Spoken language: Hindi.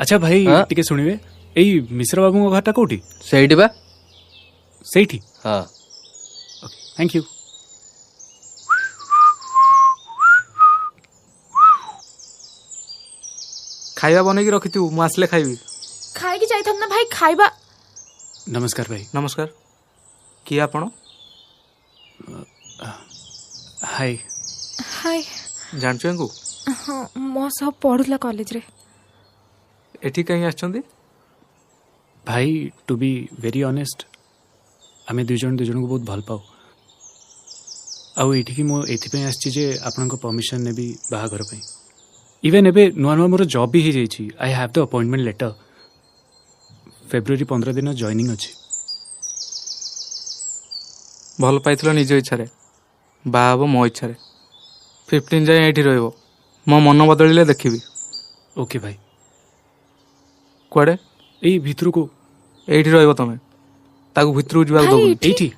अच्छा भाई हाँ? टिके शुणिबे एई मिश्र बाबू घरटा कोठी ସେଇଠି ବା। सेठी ହଁ ओके थैंक यू खाଇବା ବନେଇକି ରଖିଥିବୁ ମୁଁ ଆସିଲେ ଖାଇବି। ଖାଇକି ଯାଇଥାନ୍ତୁ ନା ଭାଇ ଖାଇବା। नमस्कार भाई ନମସ୍କାର। କିଏ ଆପଣ? हाय ହାଇ ଜାଣିଛୁ ୟାଙ୍କୁ? ହଁ ମୋ ସହ ପଢୁଥିଲା କଲେଜରେ। ଏଠି କାହିଁ ଆସିଛନ୍ତି? भाई टू बी वेरी ऑनेस्ट आमे दुई जन को बहुत भल पाऊ आउ एठिकी मो एथिपई आछि जे आपनको परमिशन नेबी बाहाघर पई इवन एबे नुआ नुआ मोर जॉब भी हो जाइछि I have the appointment letter February 15 दिन जॉइनिंग अछि ଭଲ ପାଇଥିଲ ନିଜ ଇଚ୍ଛାରେ, ବାହା ହେବ ମୋ ଇଚ୍ଛାରେ। 15 ଯାଏଁ ଏଇଠି ରହିବ। ମୋ ମନ ବଦଳିଲେ ଦେଖିବି। ओके भाई କୁଆଡ଼େ? एई भितरु को ଏଇଠି ରହିବ ତମେ। ତାକୁ ଭିତରକୁ ଯିବାକୁ ଭାଇ, ଦେବୁନି। ଏଠି- एठी